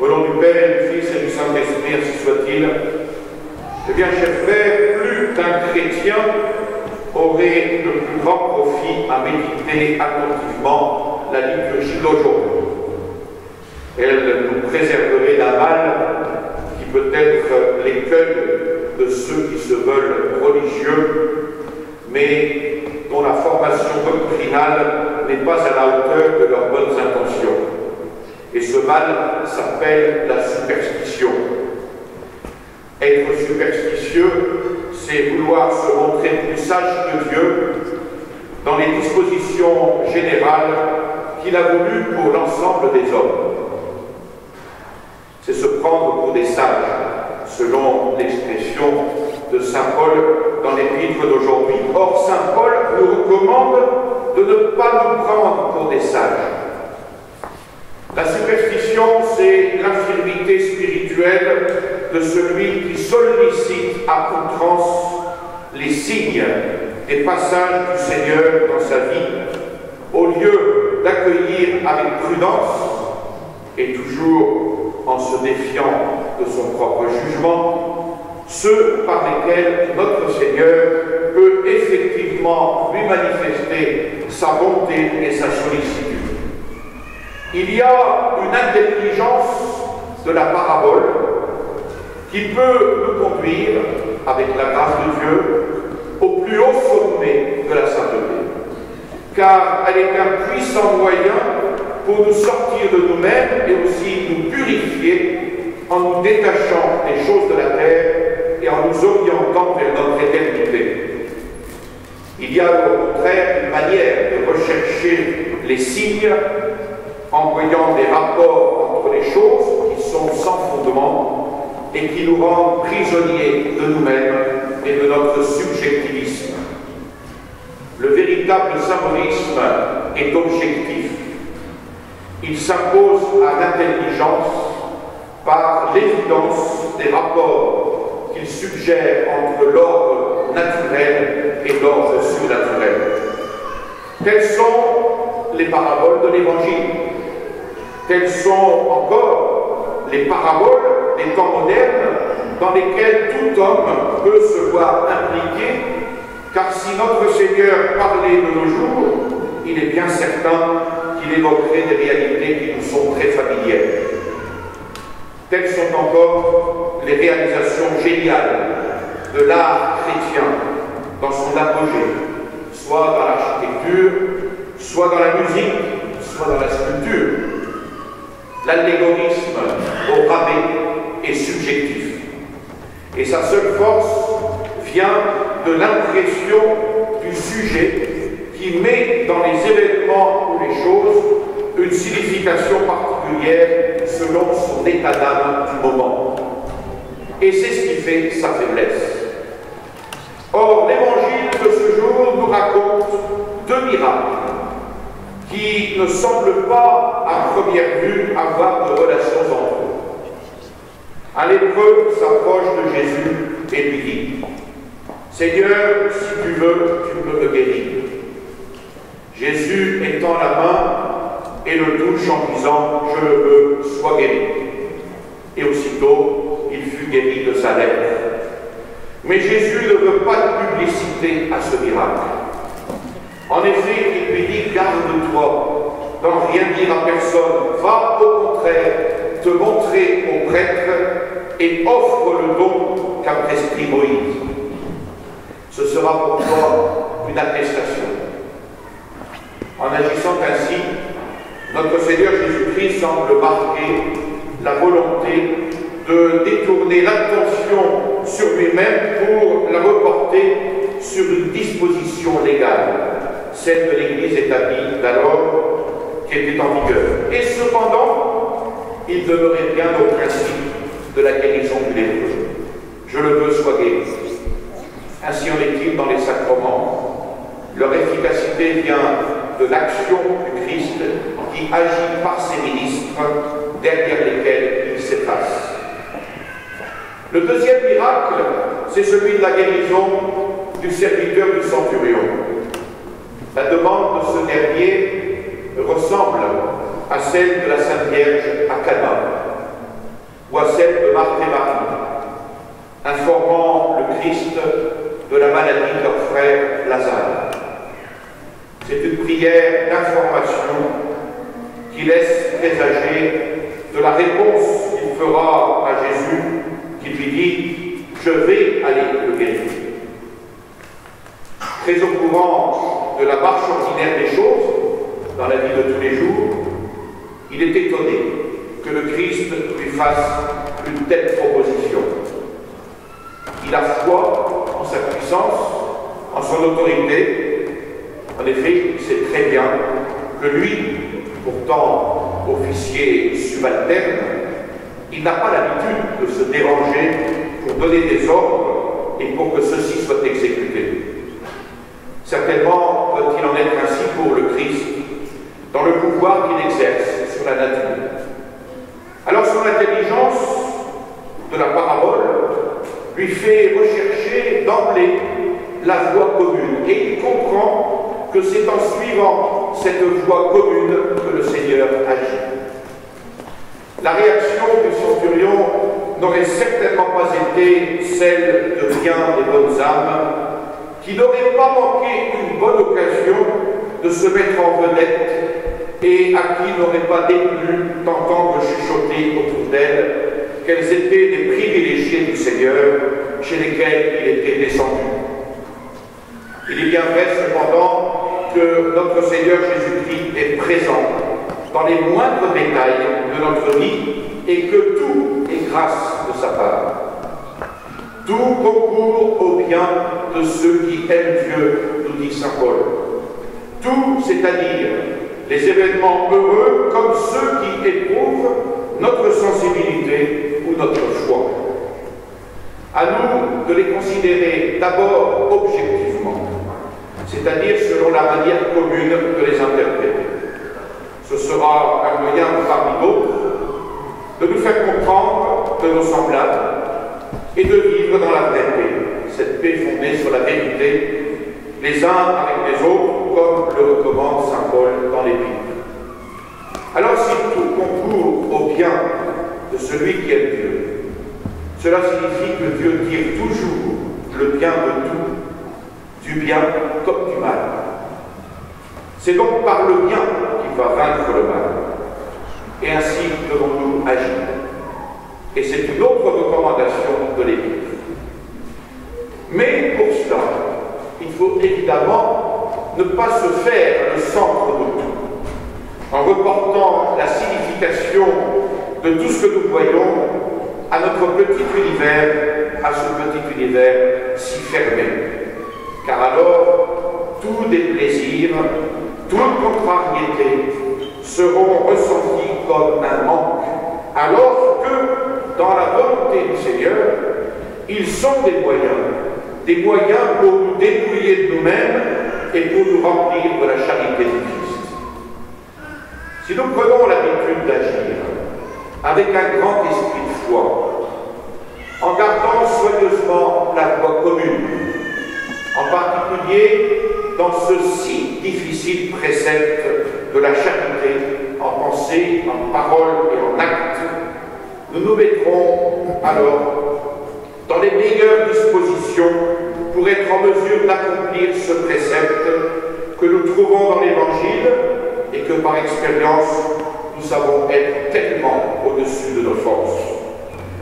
Au nom du Père et du Fils et du Saint-Esprit, ainsi soit-il. Eh bien, chers frères, plus d'un chrétien aurait le plus grand profit à méditer attentivement la liturgie d'aujourd'hui. Elle nous préserverait d'un mal qui peut être l'écueil de ceux qui se veulent religieux, mais dont la formation doctrinale n'est pas à la hauteur de leurs bonnes intentions. Et ce mal s'appelle la superstition. Être superstitieux, c'est vouloir se montrer plus sage que Dieu dans les dispositions générales qu'il a voulues pour l'ensemble des hommes. C'est se prendre pour des sages, selon l'expression de saint Paul dans l'épître d'aujourd'hui. Or, saint Paul nous recommande de ne pas nous prendre pour des sages. La superstition, c'est l'infirmité spirituelle de celui qui sollicite à outrance les signes des passages du Seigneur dans sa vie, au lieu d'accueillir avec prudence, et toujours en se défiant de son propre jugement, ceux par lesquels notre Seigneur peut effectivement lui manifester sa bonté et sa sollicitude. Il y a une intelligence de la parabole qui peut nous conduire, avec la grâce de Dieu, au plus haut sommet de la sainteté, car elle est un puissant moyen pour nous sortir de nous-mêmes et aussi nous purifier en nous détachant des choses de la terre et en nous orientant vers notre éternité. Il y a au contraire une manière de rechercher les signes en voyant des rapports entre les choses qui sont sans fondement et qui nous rendent prisonniers de nous-mêmes et de notre subjectivisme. Le véritable symbolisme est objectif. Il s'impose à l'intelligence par l'évidence des rapports qu'il suggère entre l'ordre naturel et l'ordre surnaturel. Telles sont les paraboles de l'Évangile. Telles sont encore les paraboles des temps modernes dans lesquelles tout homme peut se voir impliqué, car si notre Seigneur parlait de nos jours, il est bien certain qu'il évoquerait des réalités qui nous sont très familières. Telles sont encore les réalisations géniales de l'art chrétien dans son apogée, soit dans l'architecture, soit dans la musique, soit dans la sculpture. L'allégorisme au rabais est subjectif. Et sa seule force vient de l'impression du sujet qui met dans les événements ou les choses une signification particulière selon son état d'âme du moment. Et c'est ce qui fait sa faiblesse. Or, l'évangile de ce jour nous raconte deux miracles qui ne semblent pas, à première vue, avoir de relations entre eux. Un lépreux s'approche de Jésus et lui dit « Seigneur, si tu veux, tu peux me guérir. » Jésus étend la main et le touche en disant « Je le veux, sois guéri. » Et aussitôt, il fut guéri de sa lèpre. Mais Jésus ne veut pas de publicité à ce miracle. En effet, il lui dit « Garde-toi, d'en rien dire à personne, va au contraire te montrer au prêtre et offre le don qu'a prescrit Moïse. Ce sera pour toi une attestation. » En agissant ainsi, notre Seigneur Jésus-Christ semble marquer la volonté de détourner l'attention sur lui-même pour la reporter sur une disposition légale, celle de l'Église établie d'alors, qui était en vigueur. Et cependant, il demeurait bien au principe de la guérison du lépreux. Je le veux, sois guéri. Ainsi en est-il dans les sacrements. Leur efficacité vient de l'action du Christ qui agit par ses ministres derrière lesquels il s'efface. Le deuxième miracle, c'est celui de la guérison du serviteur du centurion. La demande de ce dernier ressemble à celle de la Sainte Vierge à Cana. maladie de leur frère Lazare. C'est une prière d'information qui laisse présager de la réponse qu'il fera à Jésus, qui lui dit « Je vais aller le guérir ». Très au courant de la marche ordinaire des choses, dans la vie de tous les jours, il est étonné que le Christ lui fasse une telle proposition. Il a foi en sa puissance, en son autorité. En effet, il sait très bien que lui, pourtant officier subalterne, il n'a pas l'habitude de se déranger pour donner des ordres et pour que ceux-ci soient exécutés. Certainement peut-il en être ainsi pour le Christ, dans le pouvoir qu'il exerce sur la nature. Alors son intelligence de la parabole lui fait rechercher d'emblée la voie commune, et il comprend que c'est en suivant cette voie commune que le Seigneur agit. La réaction du centurion n'aurait certainement pas été celle de bien des bonnes âmes, qui n'auraient pas manqué une bonne occasion de se mettre en vedette et à qui n'aurait pas déplu d'entendre chuchoter autour d'elles qu'elles étaient des privilégiés du Seigneur chez lesquels il était descendu. Il est bien vrai cependant que notre Seigneur Jésus-Christ est présent dans les moindres détails de notre vie et que tout est grâce de sa part. Tout concourt au bien de ceux qui aiment Dieu, nous dit saint Paul. Tout, c'est-à-dire les événements heureux comme ceux qui éprouvent notre sensibilité ou notre choix. À nous de les considérer d'abord objectivement, c'est-à-dire selon la manière commune de les interpréter. Ce sera un moyen parmi d'autres de nous faire comprendre de nos semblables et de vivre dans la vraie paix, cette paix fondée sur la vérité, les uns avec les autres, comme le recommande saint Paul dans l'Épître. Alors si tout concourt au bien de celui qui aime Dieu, cela signifie que Dieu tire toujours le bien de tout, du bien comme du mal. C'est donc par le bien qu'il va vaincre le mal. Et ainsi devons-nous agir. Et c'est une autre recommandation de l'Épître. Mais pour cela, il faut évidemment ne pas se faire le centre de tout, en reportant la signification de tout ce que nous voyons à notre petit univers, à ce petit univers si fermé. Car alors, tous des plaisirs, toute contrariété seront ressentis comme un manque, alors que, dans la volonté du Seigneur, ils sont des moyens pour nous dépouiller de nous-mêmes et pour nous remplir de la charité du Christ. Si nous prenons l'habitude d'agir avec un grand esprit de foi, en gardant soigneusement la voie commune, en particulier dans ce si difficile précepte de la charité, en pensée, en parole et en acte, nous nous mettrons alors dans les meilleures dispositions pour être en mesure d'accomplir ce précepte que nous trouvons dans l'Évangile et que par expérience nous savons être tellement au-dessus de nos forces.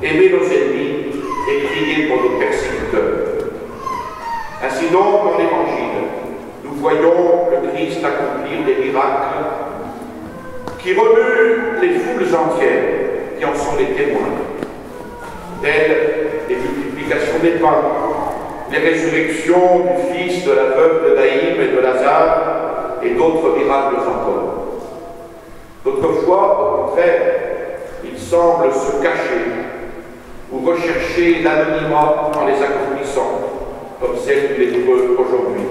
Aimer nos ennemis et prier pour nos persécuteurs. Ainsi donc, dans l'Évangile, nous voyons le Christ accomplir des miracles qui remuent les foules entières qui en sont les témoins, telles les multiplications des pains, les résurrections du fils de la veuve de Naïm et de Lazare, et d'autres miracles encore. D'autres fois, au contraire, il semble se cacher ou rechercher l'anonymat en les accomplissant, comme celle du lépreux aujourd'hui,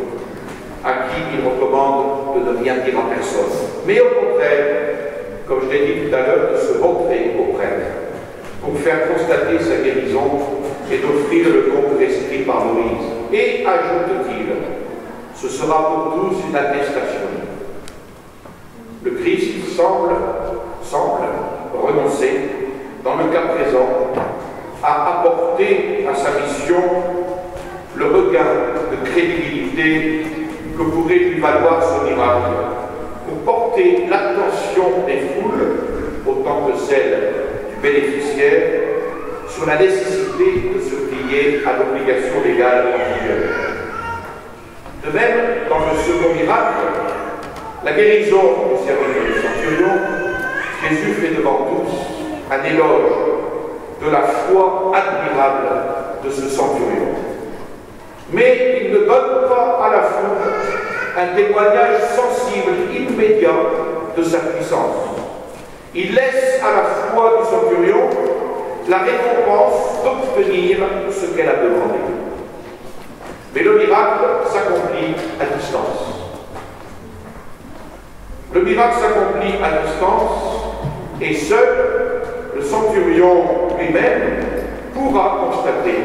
à qui il recommande de ne rien dire à personne. Mais au contraire, comme je l'ai dit tout à l'heure, de se montrer au prêtre pour faire constater sa guérison et d'offrir le don de l'Esprit par Moïse. Et, ajoute-t-il, ce sera pour tous une attestation. Le Christ semble renoncer, dans le cas présent, à apporter à sa mission le regain de de crédibilité que pourrait lui valoir ce miracle pour porter l'attention des foules, autant que celle du bénéficiaire, sur la nécessité de se plier à l'obligation légale en vigueur. De même, dans le second miracle, la guérison du serviteur du centurion, Jésus fait devant tous un éloge de la foi admirable de ce centurion. Mais il ne donne pas à la foule un témoignage sensible, immédiat de sa puissance. Il laisse à la foi du centurion la récompense d'obtenir ce qu'elle a demandé. Mais le miracle s'accomplit à distance. Le miracle s'accomplit à distance et seul le centurion lui-même pourra constater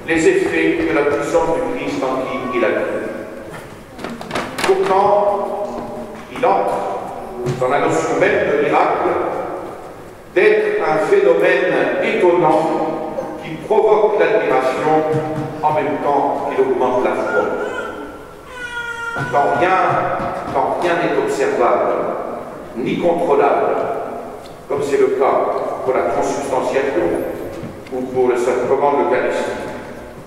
les effets de la puissance du Christ en qui il a cru. Pourtant, il entre dans la notion même de miracle d'être un phénomène étonnant qui provoque l'admiration en même temps qu'il augmente la foi. Quand rien n'est observable, ni contrôlable, comme c'est le cas pour la transubstantiation ou pour le sacrement de l'Eucharistie.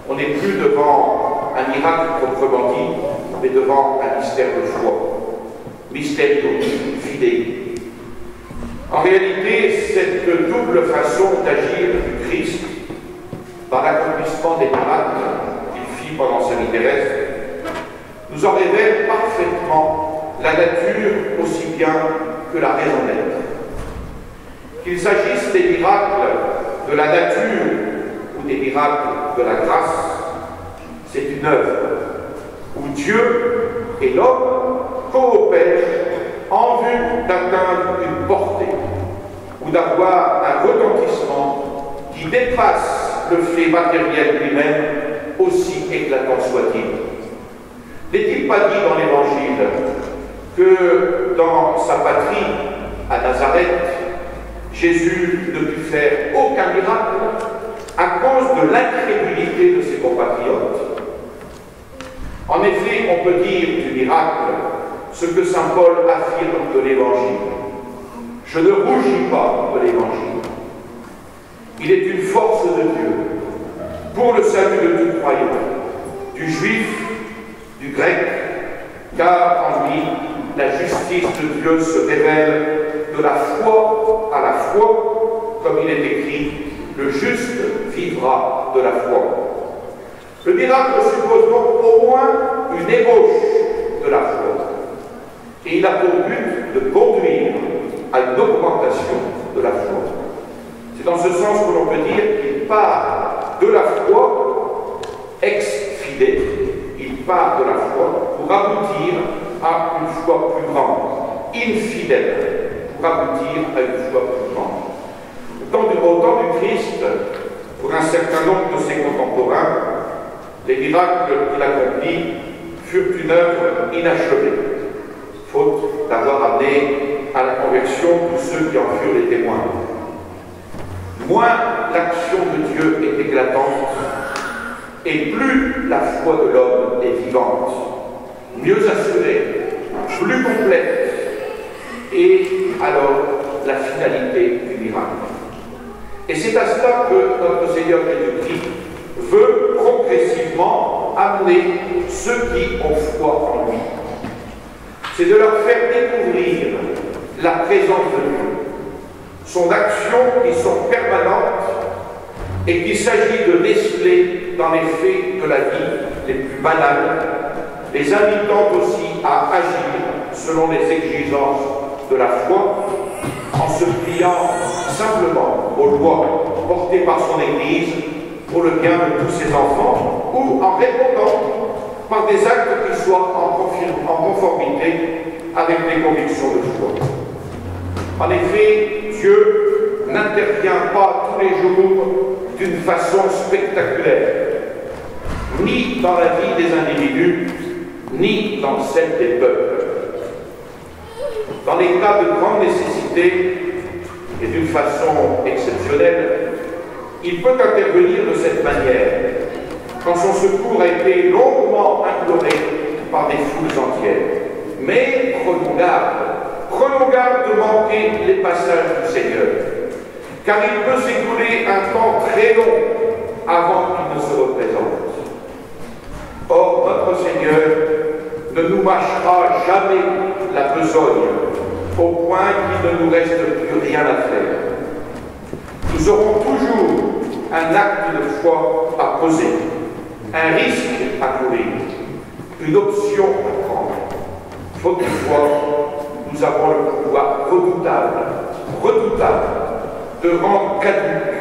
On n'est plus devant un miracle proprement dit, mais devant un mystère de foi, mysterio fidei. En réalité, cette double façon d'agir du Christ dans l'accomplissement des miracles qu'il fit pendant sa vie terrestre nous en révèle parfaitement la nature aussi bien que la raison d'être. Qu'il s'agisse des miracles de la nature ou des miracles de la grâce, c'est une œuvre où Dieu et l'homme coopèrent en vue d'atteindre une portée ou d'avoir un retentissement qui dépasse le fait matériel lui-même, aussi éclatant soit-il. N'est-il pas dit dans l'Évangile que dans sa patrie, à Nazareth, Jésus ne put faire aucun miracle à cause de l'incrédulité de ses compatriotes? En effet, on peut dire du miracle ce que saint Paul affirme de l'Évangile. Je ne rougis pas de l'Évangile. Il est une force de Dieu pour le salut de tout croyant, du juif, du grec, car en lui, la justice de Dieu se révèle de la foi à la foi, comme il est écrit, le juste vivra de la foi. Le miracle suppose donc au moins une ébauche de la foi, et il a pour but de conduire à une augmentation de la foi. C'est dans ce sens que l'on peut dire qu'il part de la foi ex fide, il part de la foi pour aboutir à une foi plus grande, infidèle, pour aboutir à une foi plus grande. Au temps du Christ, pour un certain nombre de ses contemporains, les miracles qu'il accomplit furent une œuvre inachevée, faute d'avoir amené à la conversion tous ceux qui en furent les témoins. Moins l'action de Dieu est éclatante, et plus la foi de l'homme est vivante, mieux assurée, plus complète, et alors la finalité du miracle. Et c'est à cela que notre Seigneur Jésus-Christ veut progressivement amener ceux qui ont foi en lui. C'est de leur faire découvrir la présence de Dieu, son action qui sont permanentes et qu'il s'agit de déceler dans les faits de la vie les plus banals, les invitant aussi à agir selon les exigences de la foi, en se pliant simplement aux lois portées par son Église pour le bien de tous ses enfants, ou en répondant par des actes qui soient en conformité avec les convictions de foi. En effet, Dieu n'intervient pas tous les jours d'une façon spectaculaire, ni dans la vie des individus, ni dans celle des peuples. Dans les cas de grande nécessité, et d'une façon exceptionnelle, il peut intervenir de cette manière, quand son secours a été longuement imploré par des foules entières. Mais prenons garde de manquer les passages du Seigneur, car il peut s'écouler un temps très long avant qu'il ne se représente. Or, notre Seigneur ne nous mâchera jamais la besogne, au point qu'il ne nous reste plus rien à faire. Nous aurons toujours un acte de foi à poser, un risque à courir, une option à prendre. Faute de foi, nous avons le pouvoir redoutable, de rendre caduque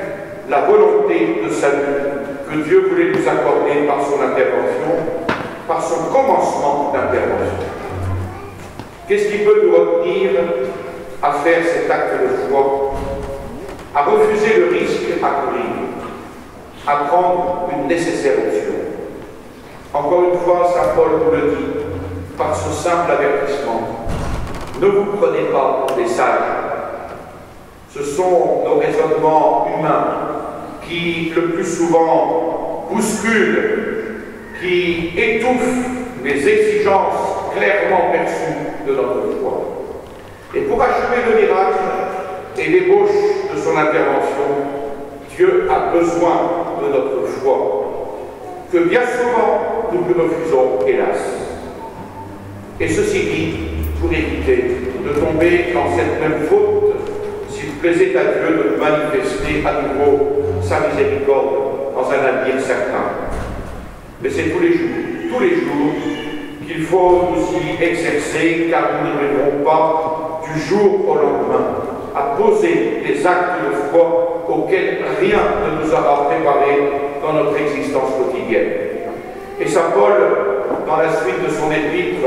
la volonté de salut que Dieu voulait nous accorder par son intervention, par son commencement d'intervention. Qu'est-ce qui peut nous retenir à faire cet acte de foi, à refuser le risque à courir, à prendre une nécessaire option? Encore une fois, saint Paul nous le dit, par ce simple avertissement: ne vous prenez pas pour des sages. Ce sont nos raisonnements humains qui, le plus souvent, bousculent, qui étouffent les exigences clairement perçues de notre foi. Et pour achever le miracle et l'ébauche de son intervention, Dieu a besoin de notre foi, que bien souvent nous lui refusons, hélas. Et ceci dit, pour éviter de tomber dans cette même faute, s'il plaisait à Dieu de nous manifester à nouveau sa miséricorde dans un avenir certain. Mais c'est tous les jours qu'il faut nous y exercer, car nous n'arriverons pas du jour au lendemain à poser des actes de foi auxquels rien ne nous aura préparé dans notre existence quotidienne. Et saint Paul, dans la suite de son épître,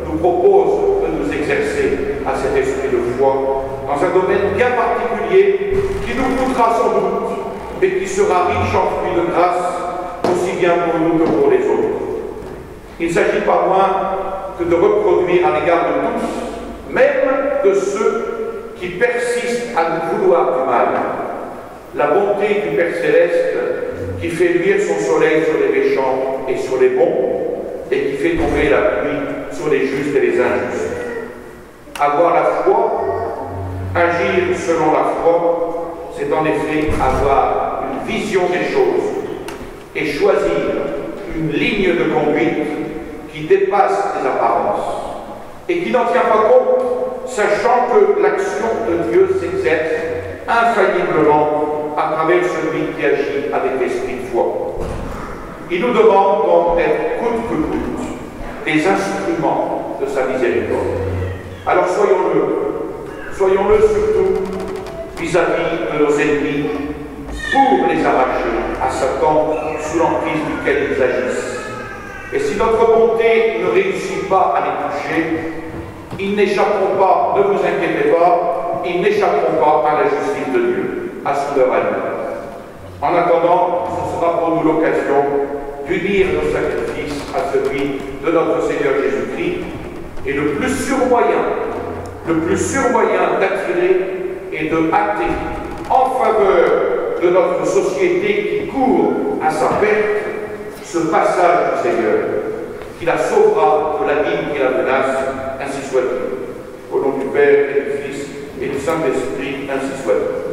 nous propose de nous exercer à cet esprit de foi dans un domaine bien particulier qui nous coûtera sans doute, mais qui sera riche en fruits de grâce, aussi bien pour nous que pour les autres. Il ne s'agit pas moins que de reproduire à l'égard de tous, même de ceux qui persistent à nous vouloir du mal, la bonté du Père Céleste qui fait luire son soleil sur les méchants et sur les bons, et qui fait tomber la pluie sur les justes et les injustes. Avoir la foi, agir selon la foi, c'est en effet avoir une vision des choses et choisir une ligne de conduite qui dépasse les apparences et qui n'en tient pas compte, sachant que l'action de Dieu s'exerce infailliblement à travers celui qui agit avec l'esprit de foi. Il nous demande donc d'être coûte que coûte des instruments de sa miséricorde. Alors soyons-le surtout vis-à-vis de nos ennemis pour les arracher à Satan sous l'emprise duquel ils agissent. Et si notre bonté ne réussit pas à les toucher, ils n'échapperont pas, ne vous inquiétez pas, ils n'échapperont pas à la justice de Dieu, à son heure à nous. En attendant, ce sera pour nous l'occasion d'unir nos sacrifices à celui de notre Seigneur Jésus-Christ, et le plus sûr moyen d'attirer et de hâter en faveur de notre société qui court à sa perte ce passage du Seigneur, qui la sauvera de l'abîme qui la menace, ainsi soit-il. Au nom du Père et du Fils et du Saint-Esprit, ainsi soit-il.